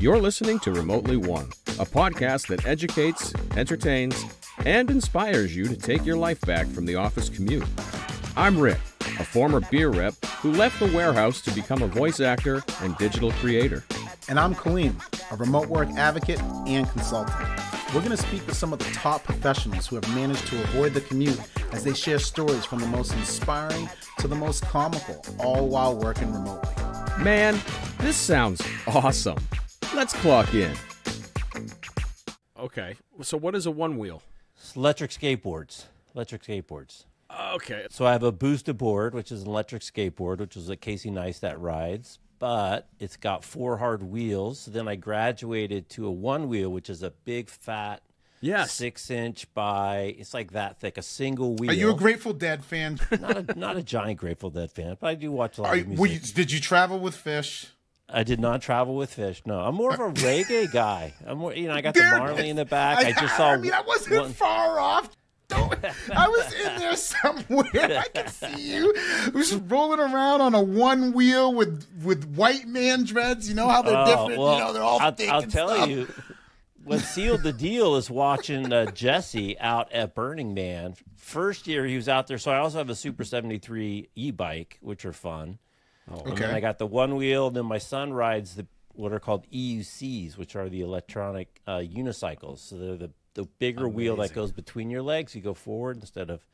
You're listening to Remotely One, a podcast that educates, entertains, and inspires you to take your life back from the office commute. I'm Rick, a former beer rep who left the warehouse to become a voice actor and digital creator. And I'm Kaleem, a remote work advocate and consultant. We're going to speak with some of the top professionals who have managed to avoid the commute as they share stories from the most inspiring to the most comical, all while working remotely. Man, this sounds awesome. Let's clock in. Okay, so what is a one wheel? It's electric skateboards. Electric skateboards. Okay. So I have a boosted board, which is an electric skateboard, which is a Casey Neistat rides, but it's got 4 hard wheels. So then I graduated to a one wheel, which is a big fat 6-inch by, it's like that thick, a single wheel. Are you a Grateful Dead fan? Not a giant Grateful Dead fan, but I do watch a lot of music. Did you travel with Fish? I did not travel with Fish. No, I'm more of a reggae guy. I'm more, I got the Marley in the back. I wasn't far off. I was in there somewhere. I can see you. I was rolling around on a one wheel with white man dreads. You know how they're different. Well, they're all thick. I'll tell you, what sealed the deal is watching Jesse out at Burning Man. First year he was out there. So I also have a Super 73 e-bike, which are fun. And then I got the one wheel. And then my son rides what are called EUCs, which are the electronic unicycles. So they're the bigger wheel that goes between your legs. You go forward instead of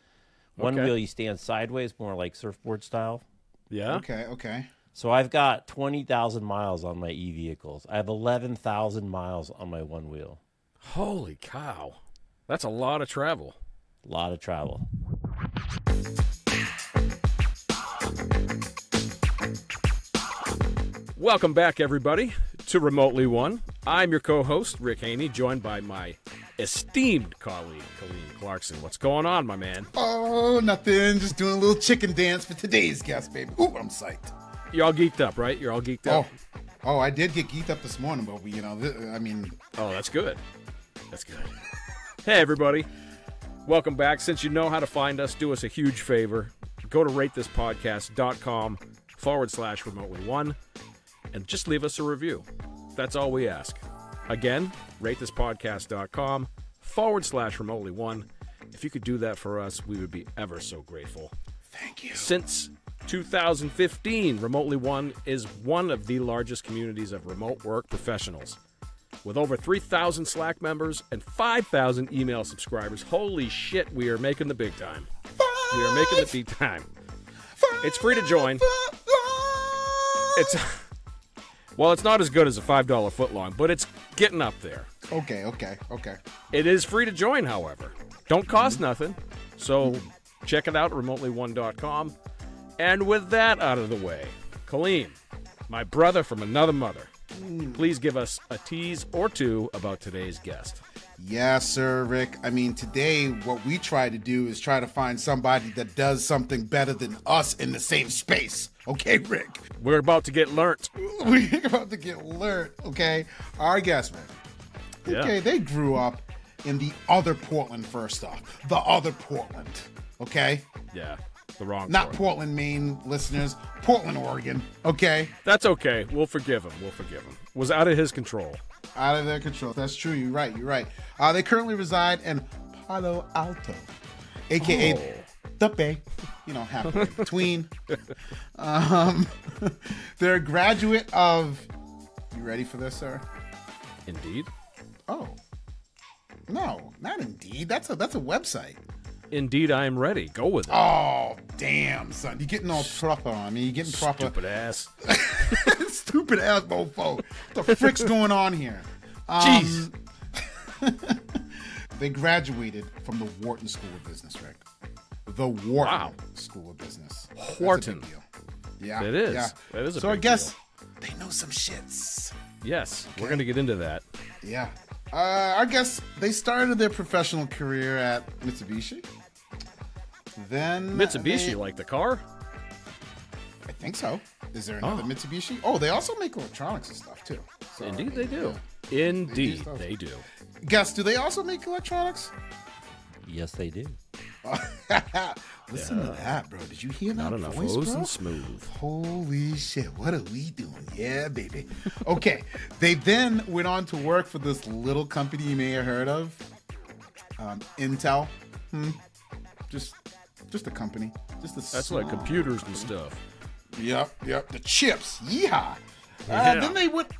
one wheel. You stand sideways, more like surfboard style. Yeah. Okay. So I've got 20,000 miles on my e-vehicles. I have 11,000 miles on my one wheel. Holy cow. That's a lot of travel. A lot of travel. Welcome back, everybody, to Remotely One. I'm your co-host, Rick Haney, joined by my esteemed colleague, Kaleem Clarkson. What's going on, my man? Oh, nothing. Just doing a little chicken dance for today's guest, baby. Ooh, I'm psyched. You're all geeked up, right? You're all geeked up? Oh, I did get geeked up this morning, but Oh, that's good. That's good. Hey, everybody. Welcome back. Since you know how to find us, do us a huge favor. Go to ratethispodcast.com/remotely one and just leave us a review. That's all we ask. Again, ratethispodcast.com/remotely one. If you could do that for us, we would be ever so grateful. Thank you. Since 2015, Remotely One is one of the largest communities of remote work professionals. With over 3,000 Slack members and 5,000 email subscribers. Holy shit, we are making the big time. We are making the big time. It's free to join. It's not as good as a $5 footlong, but it's getting up there. Okay. It is free to join, however. Don't cost nothing. So check it out at remotely1.com. And with that out of the way, Kaleem, my brother from another mother, please give us a tease or two about today's guest. Yes, sir, Rick. Today what we try to do is try to find somebody that does something better than us in the same space. Okay, Rick? We're about to get learnt. We're about to get learnt, okay? Our guest, man. Okay, They grew up in the other Portland, first off. The other Portland, okay? Yeah, the wrong Not Portland, Maine, listeners. Portland, Oregon, okay? That's okay. We'll forgive him. Was out of his control. Out of their control. That's true. You're right. They currently reside in Palo Alto, a.k.a. the Bay. Halfway between. They're a graduate of... You ready for this, sir? Indeed. Oh. No, not Indeed. That's a website. Indeed, I am ready. Go with it. Oh, damn, son. You're getting all proper. You're getting proper. Stupid ass. Stupid ass mofo. What the frick's going on here? Jeez. They graduated from the Wharton School of Business, Rick. The Wharton School of Business. Wharton. Yeah. It is. Yeah. That is a big So I guess deal. they know some shits. Yes. Okay. We're going to get into that. Yeah. I guess they started their professional career at Mitsubishi. Then Mitsubishi, like the car? I think so. Is there another Mitsubishi? Oh, they also make electronics and stuff too. So, Indeed, they do. Yeah. Indeed, they do. Guess, do they also make electronics? Yes, they do. Listen to that, bro. Did you hear that Not enough voice, O's bro? and smooth. Holy shit. What are we doing Yeah, baby. Okay. They then went on to work for this little company you may have heard of. Intel. Just a company. That's like computers and stuff. Yep. The chips. Yeehaw. Then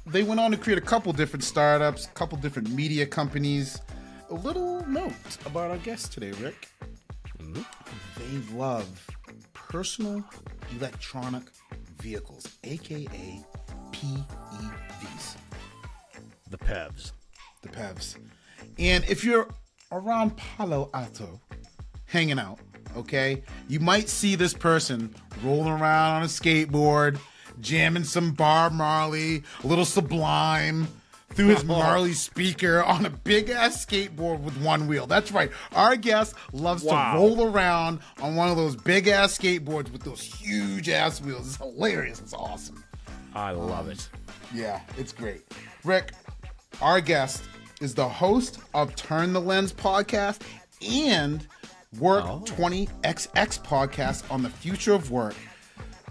they went on to create a couple different startups, a couple different media companies. A little note about our guest today, Rick. Mm-hmm. They love personal electronic vehicles, aka PEVs. The PEVs. The PEVs. And if you're around Palo Alto, hanging out, okay, you might see this person rolling around on a skateboard, jamming some Bob Marley, a little Sublime, through his Marley speaker on a big-ass skateboard with one wheel. That's right. Our guest loves to roll around on one of those big-ass skateboards with those huge-ass wheels. It's hilarious. It's awesome. I love it. Yeah, it's great. Rick, our guest is the host of Turn the Lens podcast and Work 20XX podcast on the future of work.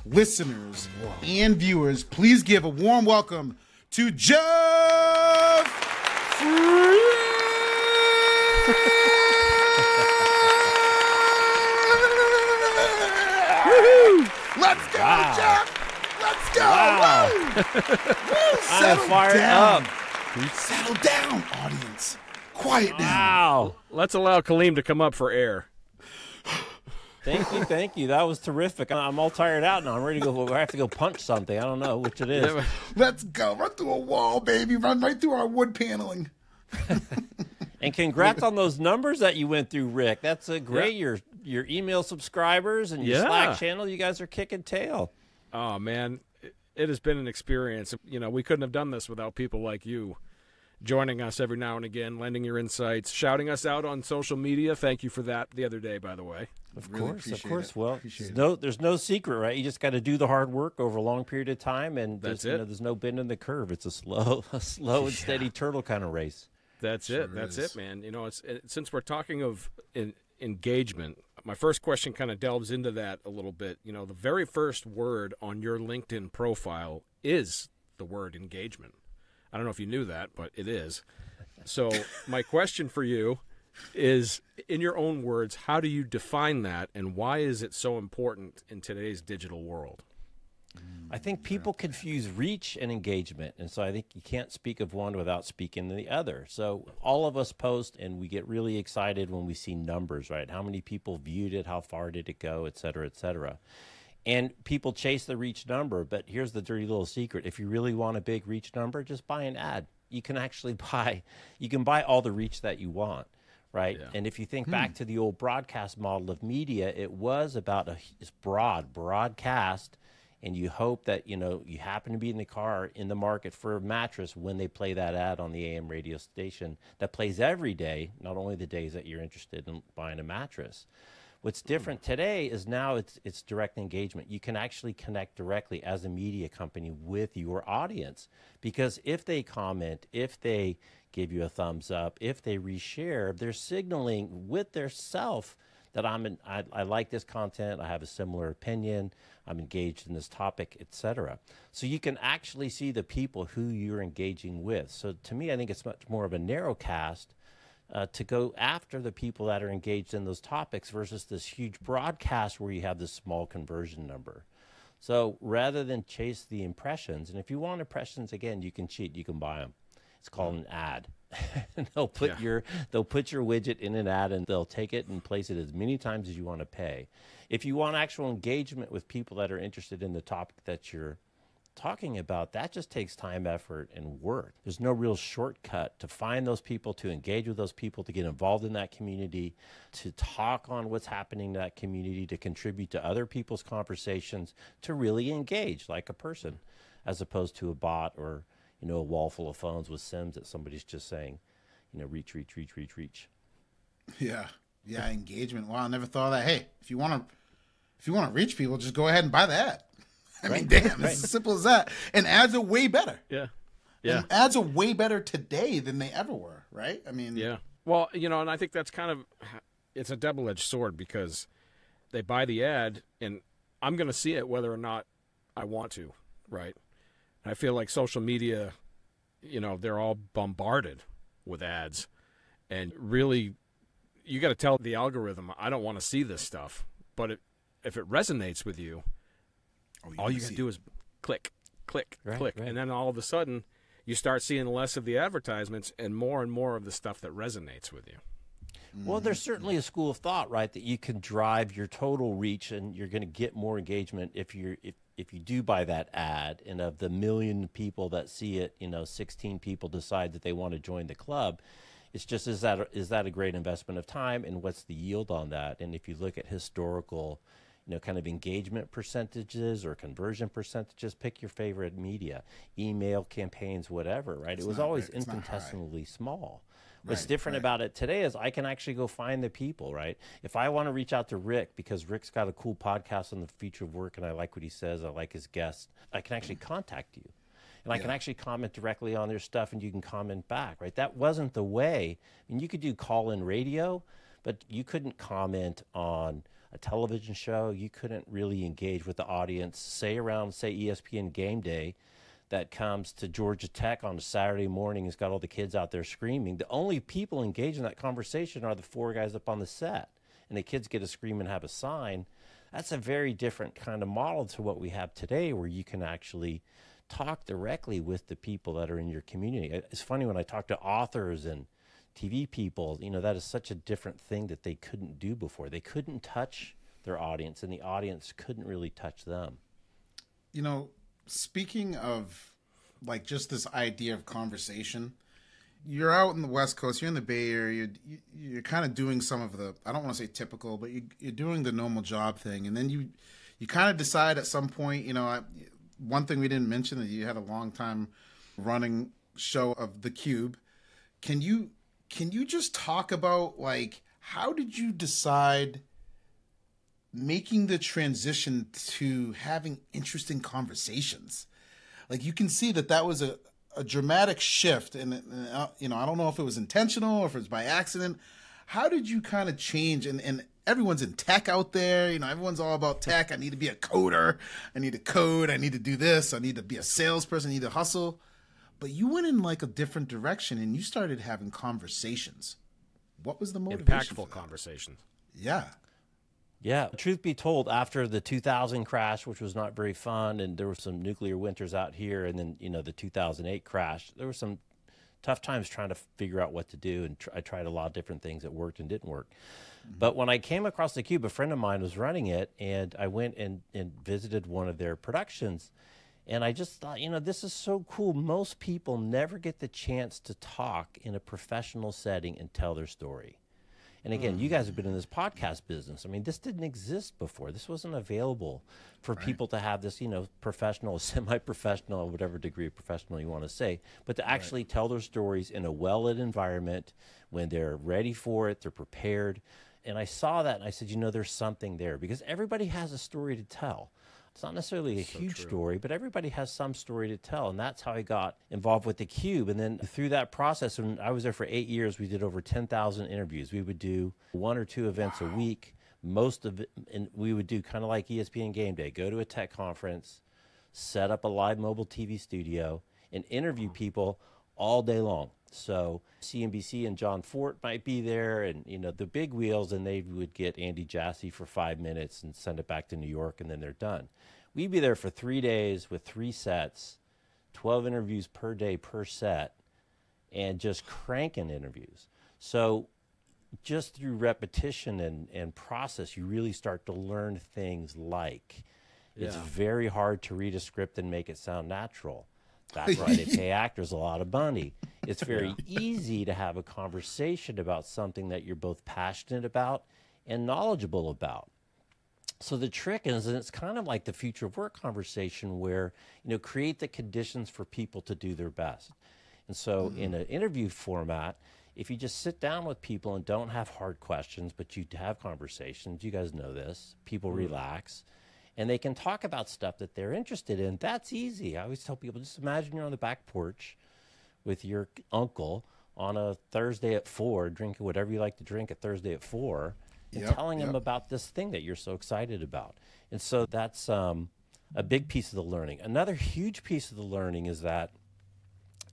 Listeners and viewers, please give a warm welcome to Jeff Let's go, Jeff! Let's go! Wow. Woo! I'm fired up. Settle down, audience. Quiet down. Wow. Let's allow Kaleem to come up for air. Thank you. That was terrific. I'm all tired out now. I'm ready to go. I have to go punch something. I don't know which it is. Let's go. Run through a wall, baby. Run right through our wood paneling. And congrats on those numbers that you went through, Rick. That's great. Yeah. Your email subscribers and your Slack channel, you guys are kicking tail. Oh, man. It has been an experience. You know, we couldn't have done this without people like you joining us every now and again, lending your insights, shouting us out on social media. Thank you for that the other day, by the way. Of course. Well, there's no secret, right? You just got to do the hard work over a long period of time, and there's no bend in the curve. It's a slow and steady turtle kind of race. That's it, man. You know, since we're talking of engagement, my first question kind of delves into that a little bit. You know, the very first word on your LinkedIn profile is the word engagement. I don't know if you knew that, but it is. So my question for you is, in your own words, how do you define that, and why is it so important in today's digital world? I think people confuse reach and engagement, and so I think you can't speak of one without speaking of the other. So all of us post, and we get really excited when we see numbers, right? How many people viewed it? How far did it go? Et cetera, et cetera. And people chase the reach number, but here's the dirty little secret. If you really want a big reach number, just buy an ad. You can actually buy all the reach that you want, right? Yeah. And if you think back to the old broadcast model of media, it was about this broadcast, and you hope that, you know, you happen to be in the car in the market for a mattress when they play that ad on the AM radio station that plays every day, not only the days that you're interested in buying a mattress. What's different today is now it's direct engagement. You can actually connect directly as a media company with your audience, because if they comment, if they give you a thumbs up, if they reshare, they're signaling with their self that I like this content, I have a similar opinion, I'm engaged in this topic, etc. So you can actually see the people who you're engaging with. So to me, I think it's much more of a narrow cast to go after the people that are engaged in those topics versus this huge broadcast where you have this small conversion number. So rather than chase the impressions, and if you want impressions, again, you can cheat, you can buy them. It's called an ad. They'll put your widget in an ad, and they'll take it and place it as many times as you want to pay. If you want actual engagement with people that are interested in the topic that you're talking about, that just takes time, effort, and work. There's no real shortcut to find those people, to engage with those people, to get involved in that community, to talk on what's happening in that community, to contribute to other people's conversations, to really engage like a person, as opposed to a bot or, you know, a wall full of phones with Sims that somebody's just saying, you know, reach. Yeah, engagement. Wow, I never thought of that. Hey, if you want to reach people, just go ahead and buy that. I mean, damn, it's as simple as that. And ads are way better. Yeah. And ads are way better today than they ever were, right? I mean, yeah. Well, you know, and I think that's it's a double-edged sword, because they buy the ad, and I'm going to see it whether or not I want to, right? I feel like social media, they're all bombarded with ads. And really, you got to tell the algorithm, I don't want to see this stuff. But if it resonates with you, all you got to do is click, click, click. Right. And then all of a sudden, you start seeing less of the advertisements and more of the stuff that resonates with you. Well, there's certainly a school of thought, right, that you can drive your total reach and you're going to get more engagement if you do buy that ad. And of the 1 million people that see it, 16 people decide that they want to join the club. It's just, is that a great investment of time, and what's the yield on that? And if you look at historical, kind of engagement percentages or conversion percentages, pick your favorite media, email campaigns, whatever, right? It was always infinitesimally small. What's different about it today is I can actually go find the people, right? If I want to reach out to Rick because Rick's got a cool podcast on the future of work and I like what he says, I like his guests, I can actually contact you. And I can actually comment directly on their stuff and you can comment back, right? That wasn't the way. I mean, you could do call-in radio, but you couldn't comment on a television show. You couldn't really engage with the audience, say ESPN Game Day, that comes to Georgia Tech on a Saturday morning, has got all the kids out there screaming. The only people engaged in that conversation are the 4 guys up on the set, and the kids get to scream and have a sign. That's a very different kind of model to what we have today, where you can actually talk directly with the people that are in your community. It's funny when I talk to authors and TV people, that is such a different thing that they couldn't do before. They couldn't touch their audience, and the audience couldn't really touch them. Speaking of like just this idea of conversation, you're out in the West Coast, you're in the Bay Area, you're kind of doing some of the, I don't want to say typical, but you're doing the normal job thing. And then you kind of decide at some point, one thing we didn't mention, that you had a long time running show of The Cube. Can you just talk about, like, how did you decide making the transition to having interesting conversations? Like, you can see that was a dramatic shift, and I don't know if it was intentional or if it was by accident. How did you kind of change? And everyone's in tech out there. Everyone's all about tech. I need to be a coder. I need to code. I need to do this. I need to be a salesperson. I need to hustle. But you went in like a different direction, and you started having conversations. What was the motivation? Impactful conversations. Yeah. Yeah, truth be told, after the 2000 crash, which was not very fun, and there were some nuclear winters out here, and then, the 2008 crash, there were some tough times trying to figure out what to do, and I tried a lot of different things that worked and didn't work. Mm-hmm. But when I came across The Cube, a friend of mine was running it, and I went and visited one of their productions, and I just thought, this is so cool. Most people never get the chance to talk in a professional setting and tell their story. And again, you guys have been in this podcast business. I mean, this didn't exist before. This wasn't available for people to have this, professional, semi-professional, whatever degree of professional you want to say, but to actually tell their stories in a well-lit environment when they're ready for it, they're prepared. And I saw that and I said, there's something there, because everybody has a story to tell. It's not necessarily a huge story, but everybody has some story to tell. And that's how I got involved with The Cube. And then through that process, when I was there for 8 years, we did over 10,000 interviews. We would do 1 or 2 events a week. Most of it, and we would do kind of like ESPN Game Day, go to a tech conference, set up a live mobile TV studio, and interview people all day long. So CNBC and John Fort might be there, and the big wheels, and they would get Andy Jassy for 5 minutes and send it back to New York, and then they're done. We'd be there for 3 days with 3 sets, 12 interviews per day per set, and just cranking interviews. So just through repetition and process, you really start to learn things like it's very hard to read a script and make it sound natural. That's why they pay actors a lot of money. It's very easy to have a conversation about something that you're both passionate about and knowledgeable about. So the trick is, and it's kind of like the future of work conversation where, create the conditions for people to do their best. And so in an interview format, if you just sit down with people and don't have hard questions, but you have conversations, you guys know this, people relax, and they can talk about stuff that they're interested in. That's easy. I always tell people, just imagine you're on the back porch with your uncle on a Thursday at 4, drinking whatever you like to drink at Thursday at 4, and telling him about this thing that you're so excited about. And so that's, a big piece of the learning. Another huge piece of the learning is that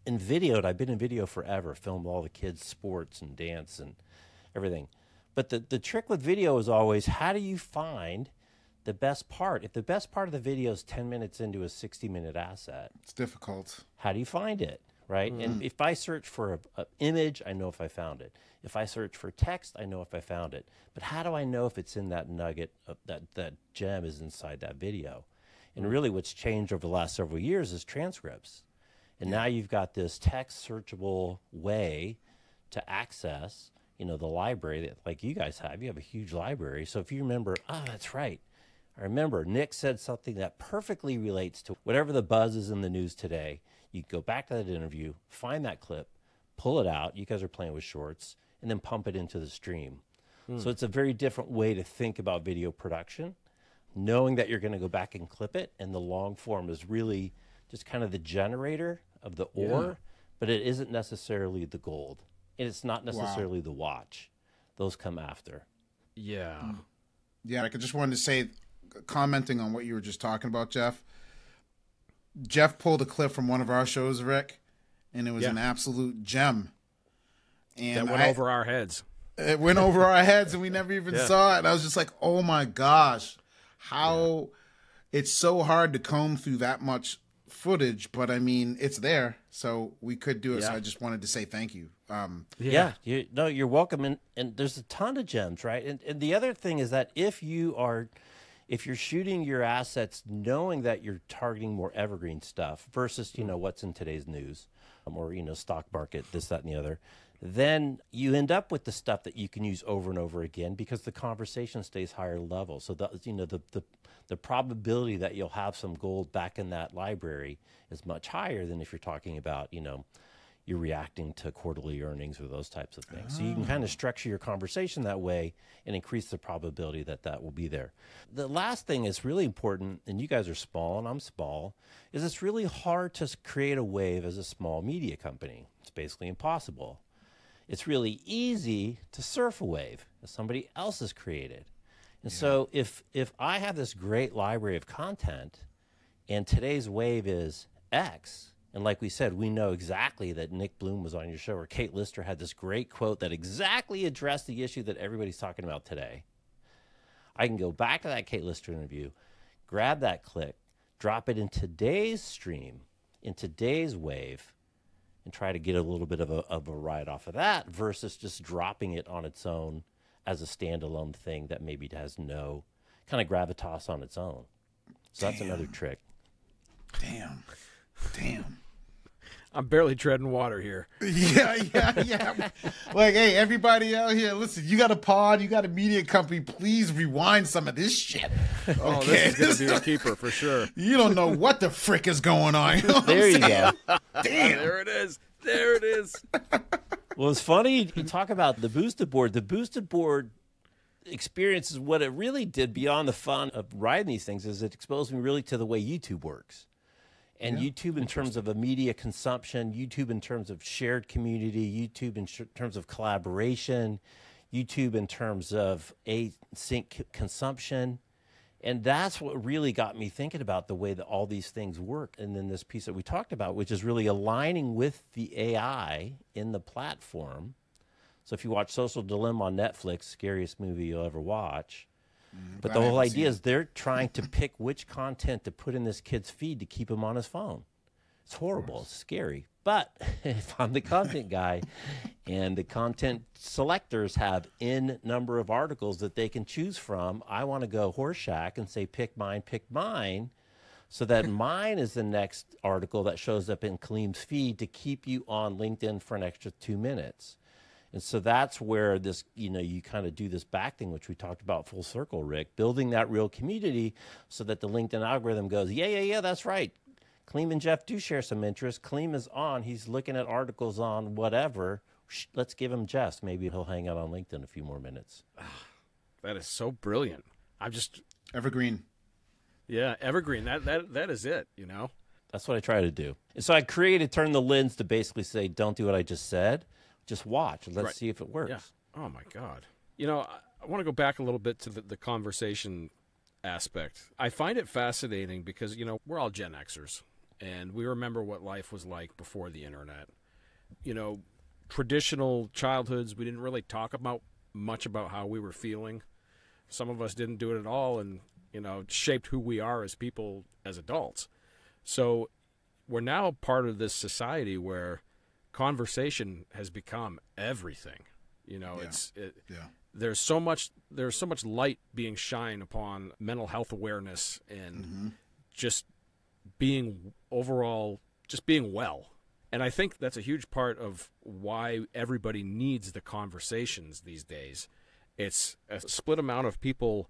in video, and I've been in video forever, filmed all the kids' sports and dance and everything. But the trick with video is always, how do you find the best part? If the best part of the video is 10 minutes into a 60-minute asset, It's difficult. how do you find it, right? And if I search for an image, I know if I found it. If I search for text, I know if I found it. But how do I know if it's in that nugget, that gem is inside that video? And really what's changed over the last several years is transcripts. And now you've got this text searchable way to access, you know, the library that like you guys have. You have a huge library. So if you remember, that's right. I remember Nick said something that perfectly relates to whatever the buzz is in the news today. You go back to that interview, find that clip, pull it out. You guys are playing with shorts, and then pump it into the stream. So it's a very different way to think about video production, knowing that you're going to go back and clip it, and the long form is really just kind of the generator of the ore, but it isn't necessarily the gold. And it's not necessarily the watch. Those come after. Yeah. Yeah, I just wanted to say, commenting on what you were just talking about, Jeff. Jeff pulled a clip from one of our shows, Rick, and it was an absolute gem. And That went over our heads. It went over our heads, and we never even saw it. And I was just like, oh my gosh, how it's so hard to comb through that much footage. But I mean, it's there, so we could do it. So I just wanted to say thank you. You're welcome. And there's a ton of gems, right? And the other thing is that if you're shooting your assets knowing that you're targeting more evergreen stuff versus, you know, what's in today's news or, you know, stock market, this, that, and the other, then you end up with the stuff that you can use over and over again because the conversation stays higher level. So, the probability that you'll have some gold back in that library is much higher than if you're talking about, you know, you're reacting to quarterly earnings or those types of things. So you can kind of structure your conversation that way and increase the probability that that will be there. The last thing is really important, and you guys are small and I'm small, is it's really hard to create a wave as a small media company. It's basically impossible. It's really easy to surf a wave that somebody else has created. And so if I have this great library of content and today's wave is X, and like we said, we know exactly that Nick Bloom was on your show, or Kate Lister had this great quote that exactly addressed the issue that everybody's talking about today. I can go back to that Kate Lister interview, grab that clip, drop it in today's stream, in today's wave, and try to get a little bit of a ride off of that versus just dropping it on its own as a standalone thing that maybe has no kind of gravitas on its own. So that's another trick. Damn. I'm barely treading water here. Yeah. Like, hey, everybody out here, listen, you got a pod, you got a media company, please rewind some of this shit. Okay. Oh, this is going to be a keeper for sure. You don't know what the frick is going on. You know what There I'm you saying? go. Damn. There it is. There it is. Well, it's funny you talk about the boosted board. The boosted board experience is what it really did beyond the fun of riding these things is it exposed me really to the way YouTube works. And YouTube in terms of a media consumption, YouTube in terms of shared community, YouTube in terms of collaboration, YouTube in terms of async consumption. And that's what really got me thinking about the way that all these things work. And then this piece that we talked about, which is really aligning with the AI in the platform. So if you watch Social Dilemma on Netflix, scariest movie you'll ever watch. But the whole idea is they're trying to pick which content to put in this kid's feed to keep him on his phone. It's horrible. It's scary. But if I'm the content guy and the content selectors have N number of articles that they can choose from, I want to go Horseshack and say, pick mine, so that mine is the next article that shows up in Kaleem's feed to keep you on LinkedIn for an extra 2 minutes. And so that's where this, you know, you kind of do this back thing, which we talked about full circle, Rick, building that real community so that the LinkedIn algorithm goes, yeah, that's right. Kaleem and Jeff do share some interest. Kaleem is on. He's looking at articles on whatever. Let's give him Jeff. Maybe he'll hang out on LinkedIn a few more minutes. That is so brilliant. I'm just Evergreen. Yeah, evergreen. That is it, you know? That's what I try to do. And so I turn the lens to basically say, don't do what I just said. Just watch. Let's see if it works. Yeah. Oh, my God. You know, I want to go back a little bit to the conversation aspect. I find it fascinating because, you know, we're all Gen Xers, and we remember what life was like before the internet. You know, traditional childhoods, we didn't really talk about much about how we were feeling. Some of us didn't do it at all, and, you know, it shaped who we are as people, as adults. So we're now part of this society where conversation has become everything. You know, there's so much light being shined upon mental health awareness and just being overall, just being well. And I think that's a huge part of why everybody needs the conversations these days. It's a split amount of people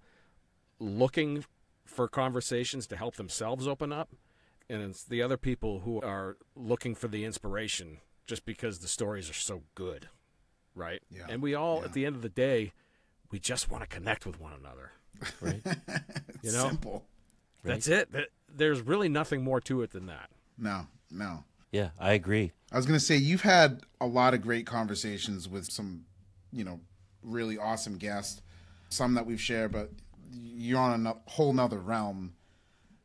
looking for conversations to help themselves open up, and it's the other people who are looking for the inspiration just because the stories are so good, right? Yeah. And we all, at the end of the day, we just want to connect with one another, right? You know, simple. That's it. There's really nothing more to it than that. No. Yeah, I agree. I was going to say, you've had a lot of great conversations with some, you know, really awesome guests, some that we've shared, but you're on a whole nother realm.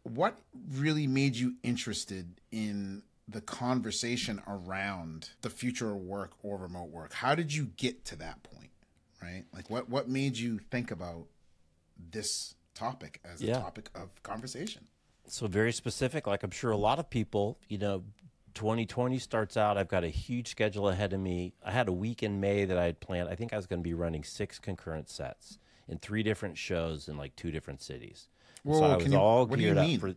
What really made you interested in the conversation around the future of work or remote work? How did you get to that point, right? Like what made you think about this topic as a topic of conversation? So very specific, like I'm sure a lot of people, you know, 2020 starts out, I've got a huge schedule ahead of me. I had a week in May that I had planned. I think I was going to be running 6 concurrent sets in 3 different shows in like 2 different cities. Whoa, so I was all what geared do you mean? up for.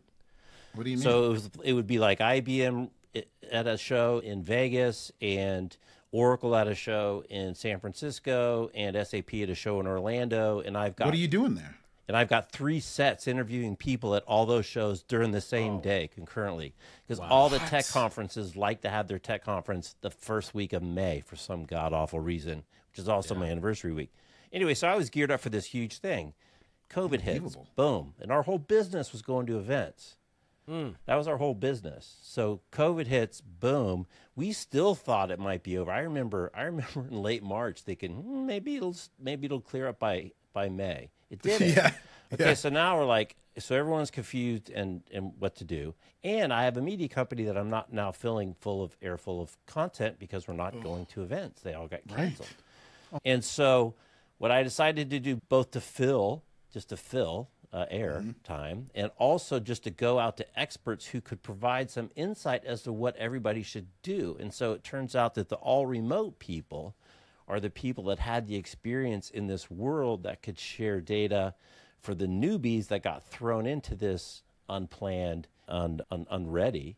What do you mean? So it would be like IBM at a show in Vegas and Oracle at a show in San Francisco and SAP at a show in Orlando. And I've got. What are you doing there? And I've got 3 sets interviewing people at all those shows during the same day concurrently. Because all the tech conferences like to have their tech conference the first week of May for some god-awful reason, which is also my anniversary week. Anyway, so I was geared up for this huge thing. COVID hits, boom. And our whole business was going to events. That was our whole business. So COVID hits, boom. We still thought it might be over. I remember in late March thinking, maybe it'll clear up by May. It didn't. Okay, so now we're like, so everyone's confused and what to do. And I have a media company that I'm not now filling full of content because we're not going to events. They all got canceled. And so what I decided to do, both to fill air time, and also just to go out to experts who could provide some insight as to what everybody should do. And so it turns out that the all remote people are the people that had the experience in this world that could share data for the newbies that got thrown into this unplanned, unready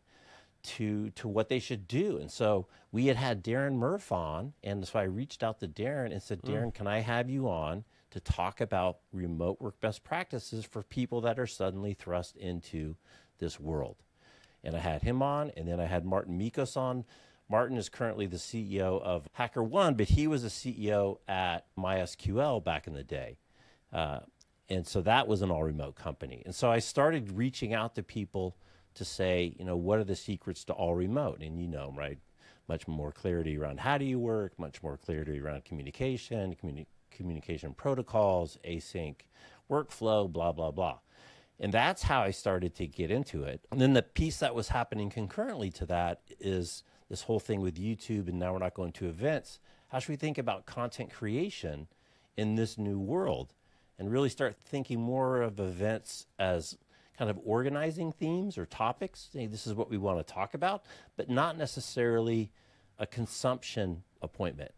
to what they should do. And so we had Darren Murph on, and so I reached out to Darren and said, Darren, can I have you on to talk about remote work best practices for people that are suddenly thrust into this world? And I had him on, and then I had Martin Mikos on. Martin is currently the CEO of HackerOne, but he was a CEO at MySQL back in the day. And so that was an all-remote company. And so I started reaching out to people to say, you know, what are the secrets to all remote? And you know, right, much more clarity around how do you work, much more clarity around communication, communication protocols, async workflow, blah, blah, blah. And that's how I started to get into it. And then the piece that was happening concurrently to that is this whole thing with YouTube, and now we're not going to events. How should we think about content creation in this new world and really start thinking more of events as kind of organizing themes or topics? Hey, this is what we want to talk about, but not necessarily a consumption appointment.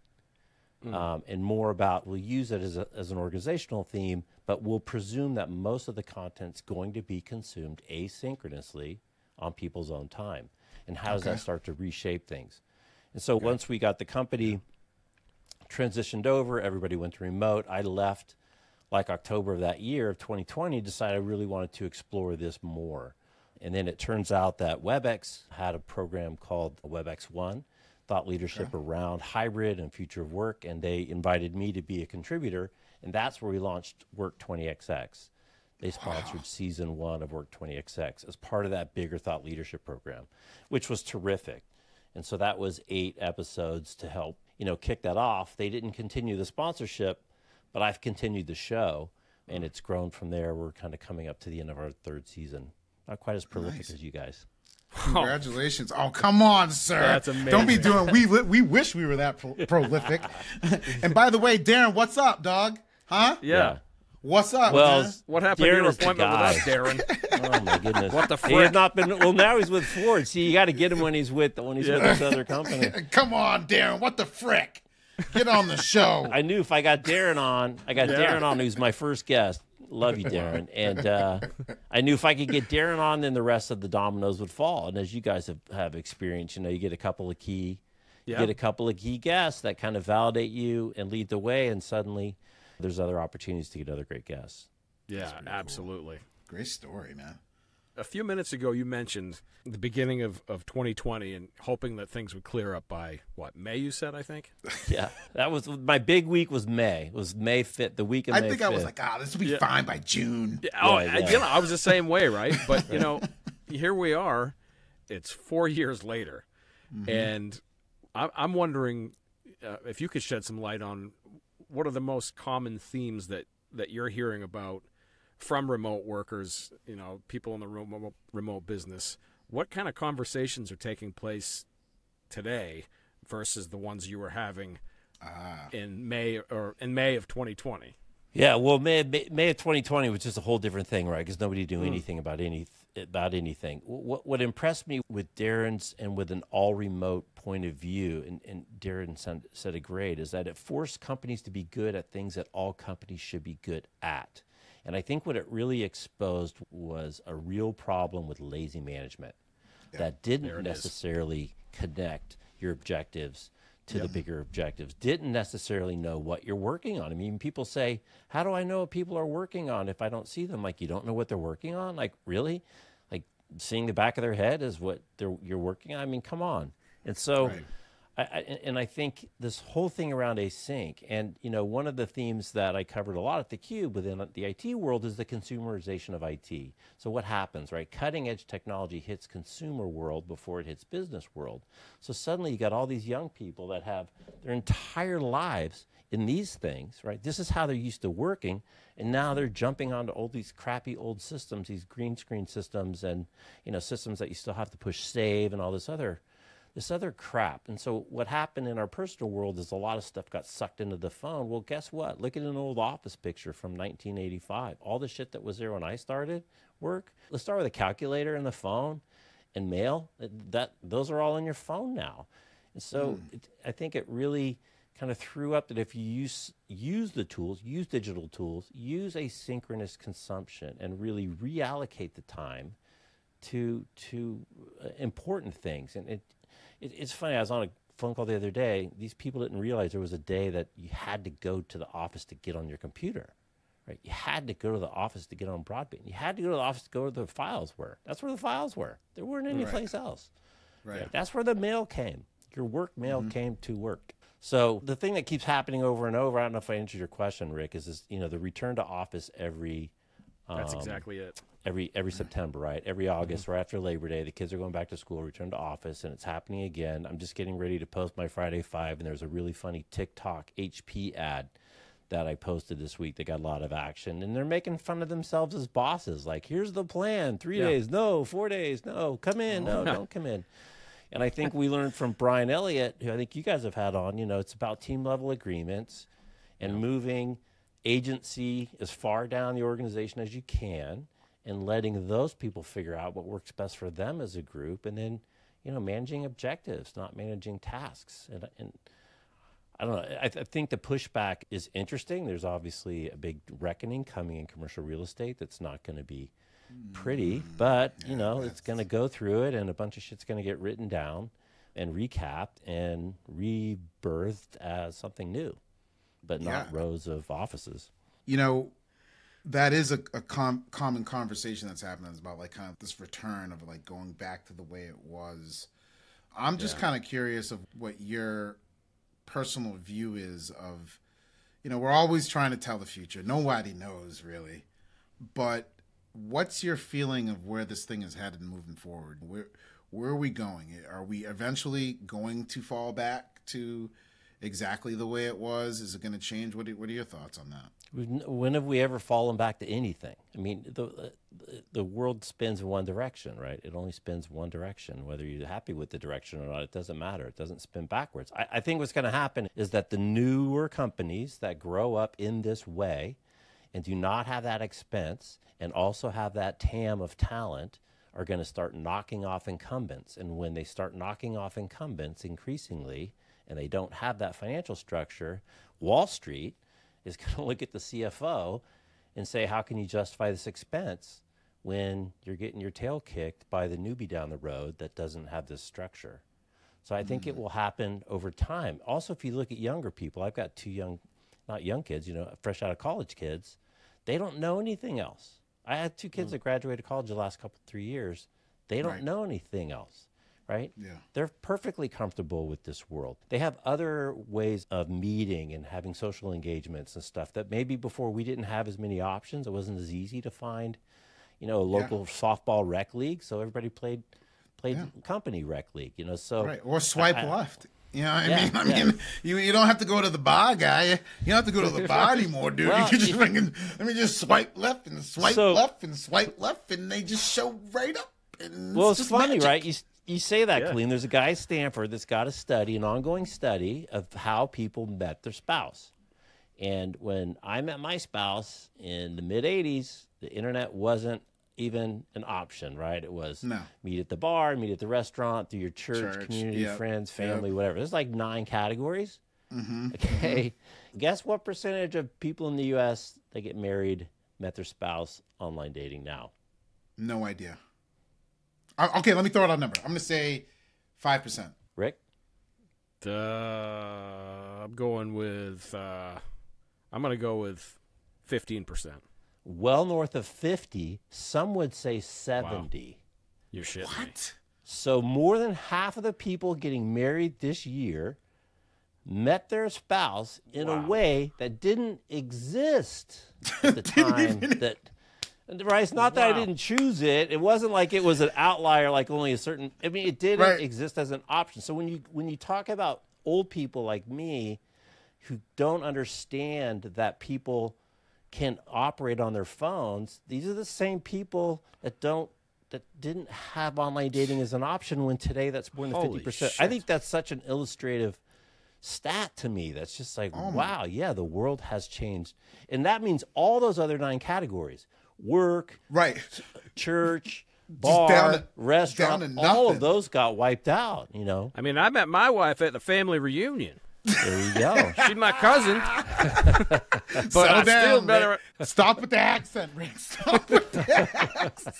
And more about, we'll use it as an organizational theme, but we'll presume that most of the content's going to be consumed asynchronously on people's own time. And how does that start to reshape things? And so once we got the company transitioned over, everybody went to remote. I left like October of that year of 2020, decided I really wanted to explore this more. And then it turns out that WebEx had a program called WebEx One, thought leadership around hybrid and future of work, and they invited me to be a contributor, and that's where we launched Work 20XX. They sponsored season 1 of Work 20XX as part of that bigger thought leadership program, which was terrific. And so that was 8 episodes to help, you know, kick that off. They didn't continue the sponsorship, but I've continued the show. and it's grown from there. We're kind of coming up to the end of our third season. Not quite as prolific as you guys. Congratulations. Oh, come on, sir. That's amazing. Don't be doing, we wish we were that prolific. And by the way, Darren, what's up, dog? Huh? Yeah. What's up, Well, man? What happened to Darren your is the appointment with guy. us, Darren? Oh my goodness! What the He has frick? not been. Well, now he's with Ford. See, you got to get him when he's with this other company. Come on, Darren. What the frick? Get on the show. I knew if I got Darren on, Darren on, who's my first guest. Love you, Darren. And I knew if I could get Darren on, then the rest of the dominoes would fall. And as you guys have experienced, you get a couple of key guests that kind of validate you and lead the way, and suddenly there's other opportunities to get other great guests. Yeah, absolutely. Cool. Great story, man. A few minutes ago, you mentioned the beginning of 2020 and hoping that things would clear up by, May, you said, I think? Yeah, that was my big week was May. It was May 5th, the week of May 5th. I think I was like, this will be fine by June. I was the same way, right? But, here we are. It's 4 years later. Mm-hmm. And I'm wondering if you could shed some light on what are the most common themes that you're hearing about from remote workers, people in the remote business. What kind of conversations are taking place today versus the ones you were having in May of 2020? Yeah, well, May of 2020 was just a whole different thing, right? Because nobody knew anything about anything. What impressed me with Darren's and with an all-remote point of view, and Darren said it great, is that it forced companies to be good at things that all companies should be good at. And I think what it really exposed was a real problem with lazy management that didn't necessarily connect your objectives to the bigger objectives, didn't necessarily know what you're working on. I mean, people say, how do I know what people are working on if I don't see them? Like, you don't know what they're working on? Like, really? Like, seeing the back of their head is what you're working on? I mean, come on. And so... Right. I think this whole thing around async, and one of the themes that I covered a lot at theCUBE within the IT world is the consumerization of IT. So what happens, right? Cutting edge technology hits consumer world before it hits business world. So suddenly you got all these young people that have their entire lives in these things, right? This is how they're used to working, and now they're jumping onto all these crappy old systems, these green screen systems, and systems that you still have to push save and all this other crap. And so what happened in our personal world is a lot of stuff got sucked into the phone. Well, guess what? Look at an old office picture from 1985. All the shit that was there when I started work. Let's start with a calculator and the phone and mail. Those are all in your phone now. And so I think it really kind of threw up that if you use the tools, use digital tools, use asynchronous consumption, and really reallocate the time to important things. And it's funny, I was on a phone call the other day. These people didn't realize there was a day that you had to go to the office to get on your computer, right? You had to go to the office to get on broadband. You had to go to the office to go where the files were. That's where the files were. There weren't any place else. Right. That's where the mail came. Your work mail came to work. So the thing that keeps happening over and over, I don't know if I answered your question, Rick, is this, the return to office every... That's exactly it. Every September, right? Every August, right after Labor Day, the kids are going back to school, return to office, and it's happening again. I'm just getting ready to post my Friday 5, and there's a really funny TikTok HP ad that I posted this week that got a lot of action, and they're making fun of themselves as bosses. Like, here's the plan: 3 days, no; 4 days, no; come in, no, don't come in. And I think we learned from Brian Elliott, who I think you guys have had on. It's about team level agreements and moving agency as far down the organization as you can, and letting those people figure out what works best for them as a group, and then managing objectives, not managing tasks. And I don't know, I think the pushback is interesting. There's obviously a big reckoning coming in commercial real estate that's not going to be pretty, but it's going to go through it, and a bunch of shit's going to get written down and recapped and rebirthed as something new, but not rows of offices. That is a common conversation that's happening. It's about like kind of this return of like going back to the way it was. I'm just kind of curious of what your personal view is of, we're always trying to tell the future. Nobody knows really, but what's your feeling of where this thing is headed moving forward? Where are we going? Are we eventually going to fall back to exactly the way it was? Is it going to change? What are your thoughts on that? When have we ever fallen back to anything? I mean, the world spins in one direction, right? It only spins one direction. Whether you're happy with the direction or not, it doesn't matter. It doesn't spin backwards. I think what's going to happen is that the newer companies that grow up in this way and do not have that expense and also have that TAM of talent are going to start knocking off incumbents. And when they start knocking off incumbents increasingly, and they don't have that financial structure, Wall Street is going to look at the CFO and say, how can you justify this expense when you're getting your tail kicked by the newbie down the road that doesn't have this structure? So I think it will happen over time. Also, if you look at younger people, I've got two not young kids, fresh out of college kids, they don't know anything else. I had two kids that graduated college the last 3 years. They don't know anything else, right? Yeah. They're perfectly comfortable with this world. They have other ways of meeting and having social engagements and stuff that maybe before we didn't have as many options. It wasn't as easy to find, a local softball rec league. So everybody played company rec league, so. Right. Or swipe left. You know what I mean? You don't have to go to the bar, guy. You don't have to go to the bar anymore, dude. Well, you can just let me just swipe left and swipe left and swipe left, and they just show right up. And it's funny, magic. right? You say that, Kaleem. There's a guy at Stanford that's got a study, an ongoing study of how people met their spouse. And when I met my spouse in the mid-'80s, the internet wasn't even an option, right? It was meet at the bar, meet at the restaurant, through your church community, friends, family, whatever. There's like 9 categories. Okay. Guess what percentage of people in the U.S. that get married met their spouse online dating now? No idea. Okay, let me throw out a number. I'm going to say 5%. Rick? I'm going with, I'm going to go with 15%. Well north of 50, some would say 70. Wow. You're shitting me. So more than half of the people getting married this year met their spouse in a way that didn't exist at the time. Right? It's not that I didn't choose it. It wasn't like it was an outlier, like only a certain. I mean, it didn't exist as an option. So when you talk about old people like me who don't understand that people can operate on their phones, these are the same people that didn't have online dating as an option when today that's more than 50%. I think that's such an illustrative stat to me. That's just like, wow, yeah, the world has changed. And that means all those other 9 categories, work, church, bar, restaurant, all of those got wiped out, I mean, I met my wife at the family reunion. There you go. She's my cousin. But Settle down, still better. Stop with the accent, Rick. Stop with the accent.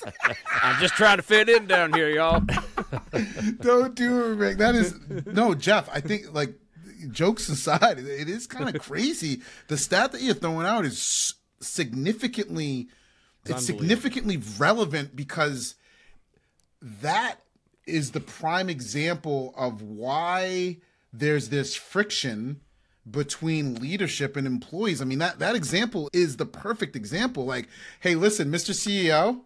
I'm just trying to fit in down here, y'all. Don't do it, Rick. That is no, Jeff. I think, like, jokes aside, it is kind of crazy. The stat that you're throwing out is significantly relevant, because that is the prime example of why there's this friction between leadership and employees. I mean, that example is the perfect example. Like, hey, listen, Mr. CEO,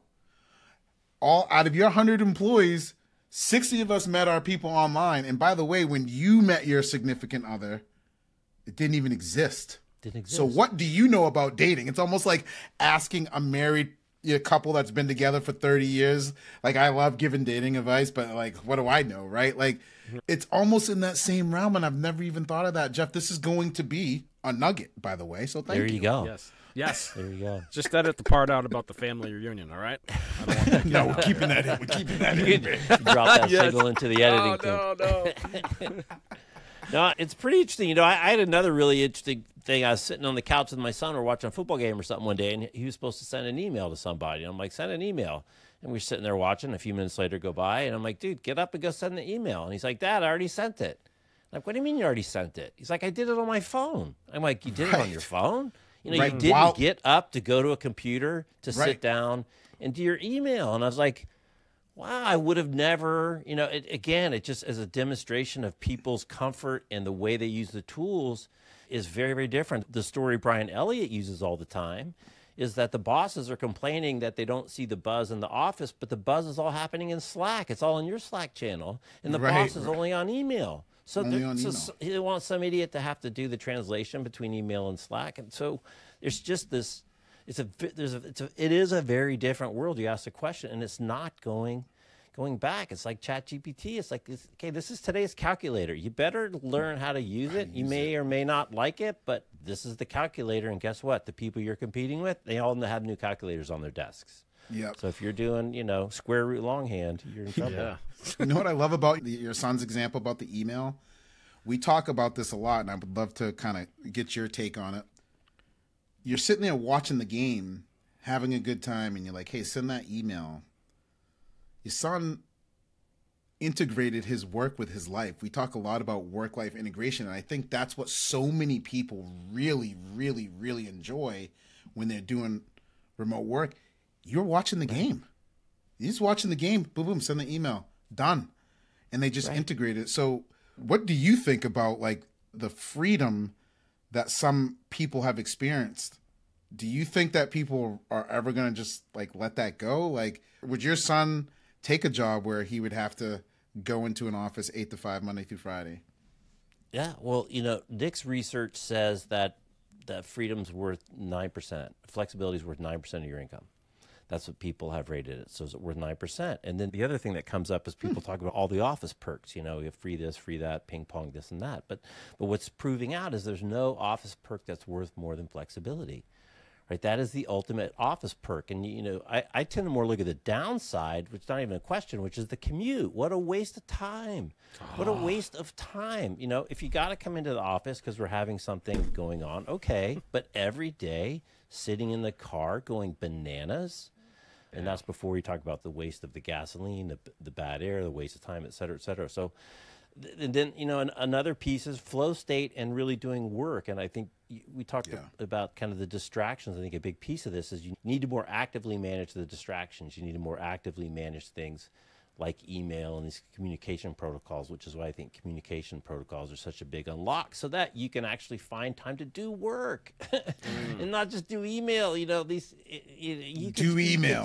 all out of your 100 employees, 60 of us met our people online. And by the way, when you met your significant other, it didn't even exist. So what do you know about dating? It's almost like asking a married couple that's been together for 30 years. Like, I love giving dating advice, but like, what do I know, right? Like, it's almost in that same realm, and I've never even thought of that. Jeff, this is going to be a nugget, by the way, so thank you. There you go. Yes. There you go. Just edit the part out about the family reunion, all right? I don't want that. No, we're keeping that in. We're keeping that in. Drop that signal into the editing thing. No, it's pretty interesting. I had another really interesting thing. I was sitting on the couch with my son. We were watching a football game or something one day, and he was supposed to send an email to somebody. And I'm like, send an email. And we're sitting there watching. A few minutes later go by, and I'm like, dude, get up and go send the email. And he's like, Dad, I already sent it. I'm like, what do you mean you already sent it? He's like, I did it on my phone. I'm like, you did it on your phone? You didn't get up to go to a computer to sit down and do your email. And I was like, wow, I would have never, it just as a demonstration of people's comfort and the way they use the tools is very, very different. The story Brian Elliott uses all the time is that the bosses are complaining that they don't see the buzz in the office, but the buzz is all happening in Slack. It's all in your Slack channel, and the boss is only on email. So he wants some idiot to have to do the translation between email and Slack. And so There's just this. It is a very different world. You ask the question, and it's not going back. It's like ChatGPT. It's like, okay, this is today's calculator. You better learn how to use it. You may or may not like it, but this is the calculator. And guess what? The people you're competing with, they all have new calculators on their desks. Yep. So if you're doing, square root longhand, you're in trouble. Yeah. You know what I love about your son's example about the email? We talk about this a lot, and I would love to kind of get your take on it. You're sitting there watching the game, having a good time, and you're like, hey, send that email. Your son integrated his work with his life. We talk a lot about work-life integration, and I think that's what so many people really, really, really enjoy when they're doing remote work. You're watching the game. You're just watching the game, boom, boom, send the email, done. And they just integrate it. So what do you think about like the freedom that some people have experienced? Do you think that people are ever going to just like let that go? Like, would your son take a job where he would have to go into an office 8 to 5 Monday through Friday? Yeah, well, Nick's research says that freedom's worth 9%. Flexibility is worth 9% of your income. That's what people have rated it. So it's worth 9%. And then the other thing that comes up is people talk about all the office perks. You have free this, free that, ping pong, this and that. But what's proving out is there's no office perk that's worth more than flexibility. Right? That is the ultimate office perk. And, I tend to more look at the downside, which is not even a question, which is the commute. What a waste of time. What a waste of time. If you got to come into the office because we're having something going on, okay. But every day, sitting in the car going bananas, and that's before we talk about the waste of the gasoline, the bad air, the waste of time, et cetera, et cetera. So, and then, another piece is flow state and really doing work. And I think we talked about kind of the distractions. I think a big piece of this is you need to more actively manage the distractions. You need to more actively manage things like email and these communication protocols, which is why I think communication protocols are such a big unlock, so that you can actually find time to do work and not just do email. You can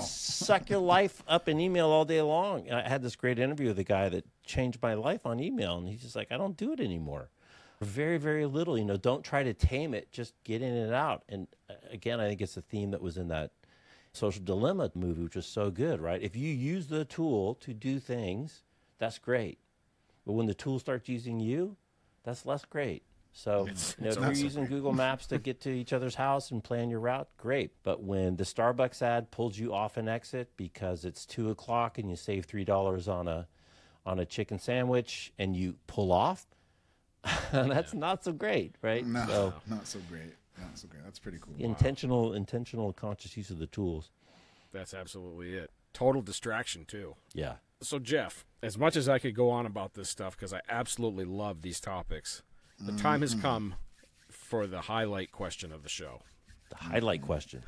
suck your life up in email all day long. I had this great interview with a guy that changed my life on email, and he's just like, I don't do it anymore. Very, very little. Don't try to tame it. Just get in and out. And again, I think it's a theme that was in that Social Dilemma movie, which is so good, right? If you use the tool to do things, that's great. But when the tool starts using you, that's less great. So if you're using Google Maps to get to each other's house and plan your route, great. But when the Starbucks ad pulls you off an exit because it's 2 o'clock and you save $3 on a chicken sandwich and you pull off, that's not so great, right? No, not so great. That's okay. That's pretty cool. Intentional, conscious use of the tools. That's absolutely it. Total distraction, too. Yeah. So, Jeff, as much as I could go on about this stuff, because I absolutely love these topics, the time has come for the highlight question of the show. The highlight question.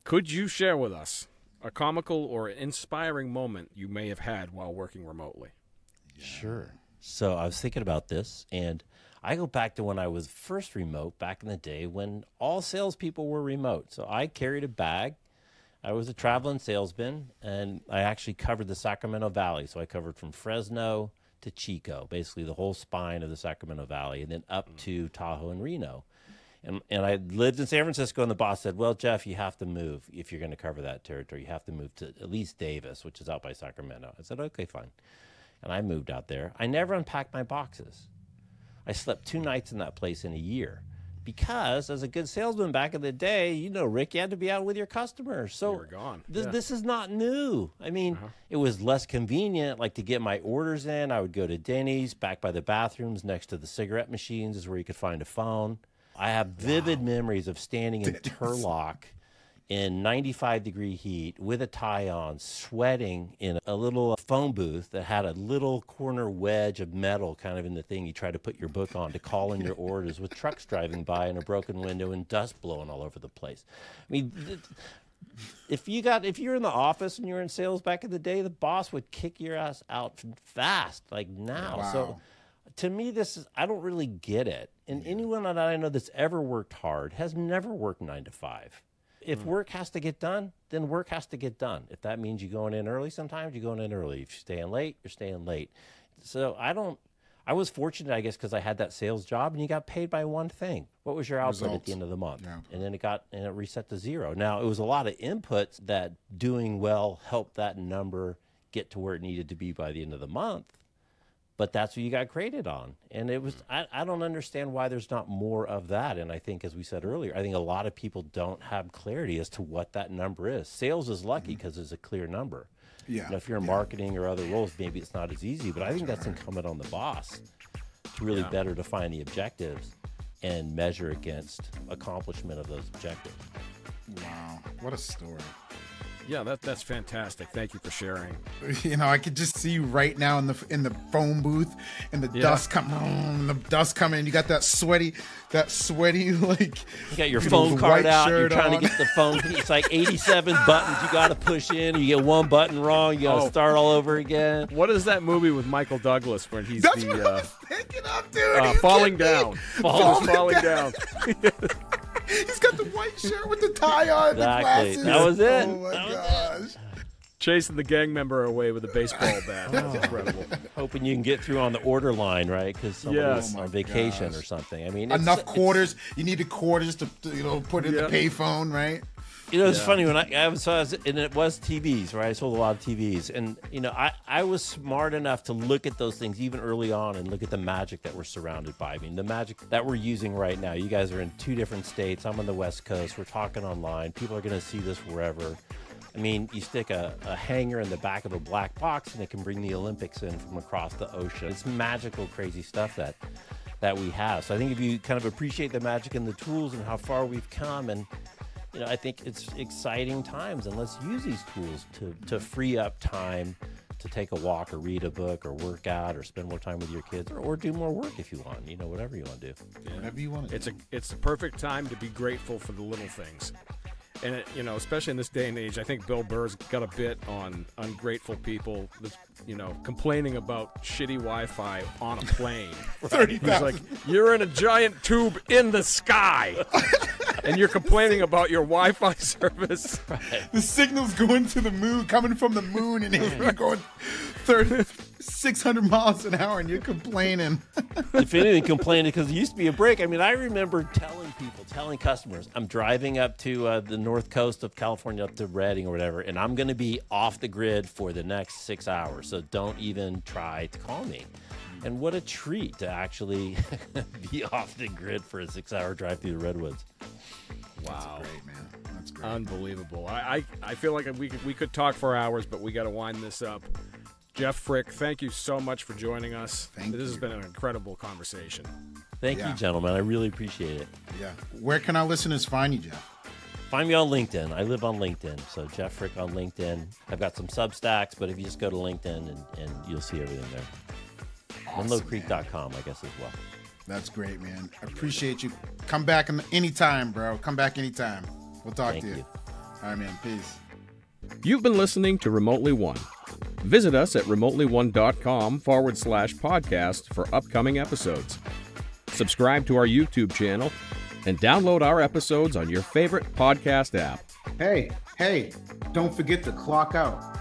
Could you share with us a comical or inspiring moment you may have had while working remotely? Sure. So I was thinking about this, and I go back to when I was first remote back in the day when all salespeople were remote. So I carried a bag. I was a traveling salesman, and I actually covered the Sacramento Valley. So I covered from Fresno to Chico, basically the whole spine of the Sacramento Valley, and then up to Tahoe and Reno. And I lived in San Francisco, and the boss said, well, Jeff, you have to move if you're going to cover that territory. You have to move to at least Davis, which is out by Sacramento. I said, okay, fine. And I moved out there. I never unpacked my boxes. I slept 2 nights in that place in a year because, as a good salesman back in the day, Rick, you had to be out with your customers. So you were gone. This is not new. I mean, it was less convenient. Like to get my orders in, I would go to Denny's, back by the bathrooms next to the cigarette machines is where you could find a phone. I have vivid memories of standing in Turlock in 95-degree heat with a tie on, sweating in a little phone booth that had a little corner wedge of metal kind of in the thing you try to put your book on to call in your orders, with trucks driving by and a broken window and dust blowing all over the place. I mean, if you're in the office and you're in sales back in the day, the boss would kick your ass out fast, like now. Wow. So to me, I don't really get it. And anyone that I know that's ever worked hard has never worked 9 to 5. If work has to get done, then work has to get done. If that means you're going in early sometimes, you're going in early. If you're staying late, you're staying late. So I I was fortunate, I guess, because I had that sales job, and you got paid by one thing. What was your output at the end of the month? Yeah. And then it reset to zero. Now, it was a lot of inputs that doing well helped that number get to where it needed to be by the end of the month. But that's what you got graded on. And it was, I don't understand why there's not more of that. And I think, as we said earlier, I think a lot of people don't have clarity as to what that number is. Sales is lucky because it's a clear number. Yeah. If you're in marketing or other roles, maybe it's not as easy, but I think that's incumbent on the boss to really better define the objectives and measure against accomplishment of those objectives. Wow. What a story. Yeah, that's fantastic. Thank you for sharing. You know, I could just see you right now in the phone booth, and the dust coming. You got that sweaty like. You got your phone card out. You're trying to get the phone. It's like 87 buttons you got to push in. You get one button wrong, you got to start all over again. What is that movie with Michael Douglas when he's That's what I was thinking of, dude. falling down? Falling down. He's got the white shirt with the tie on, the glasses. That was it. Oh my gosh. Chasing the gang member away with a baseball bat. That's incredible. Hoping you can get through on the order line, right? Because somebody's on vacation or something. I mean, quarters. You need the quarters to put in the payphone, right? It's funny when I was and it was TVs, right? I sold a lot of TVs, and I was smart enough to look at those things even early on and look at the magic that we're surrounded by. I mean, the magic that we're using right now. You guys are in 2 different states. I'm on the West Coast. We're talking online. People are going to see this wherever. I mean, you stick a hanger in the back of a black box, and it can bring the Olympics in from across the ocean. It's magical, crazy stuff that we have. So I think if you kind of appreciate the magic and the tools and how far we've come, and I think it's exciting times, and let's use these tools to free up time to take a walk or read a book or work out or spend more time with your kids or do more work if you want, whatever you want to do. Yeah. Whatever you want to do. It's the perfect time to be grateful for the little things. And, especially in this day and age, I think Bill Burr's got a bit on ungrateful people, complaining about shitty Wi-Fi on a plane. 30,000. He's like, you're in a giant tube in the sky, and you're complaining about your Wi-Fi service. Right. The signal's going to the moon, coming from the moon, and you're going 600 miles an hour, and you're complaining. If anything, complaining because there used to be a break. I mean, I remember telling customers, I'm driving up to the north coast of California, up to Redding or whatever, and I'm going to be off the grid for the next 6 hours, so don't even try to call me. And what a treat to actually be off the grid for a 6-hour drive through the Redwoods. Wow. That's great, man. That's great. Unbelievable. I feel like we could talk for hours, but we got to wind this up. Jeff Frick, thank you so much for joining us. This has been an incredible conversation. Thank you, gentlemen. I really appreciate it. Yeah. Where can our listeners find you, Jeff? Find me on LinkedIn. I live on LinkedIn. So Jeff Frick on LinkedIn. I've got some Substacks, but if you just go to LinkedIn and you'll see everything there. Awesome, MenloCreek.com, I guess, as well. That's great, man. I appreciate you. Come back anytime, bro. Come back anytime. We'll talk to you. All right, man. Peace. You've been listening to Remotely One. Visit us at remotelyone.com/podcast for upcoming episodes. Subscribe to our YouTube channel and download our episodes on your favorite podcast app. Hey, don't forget to clock out.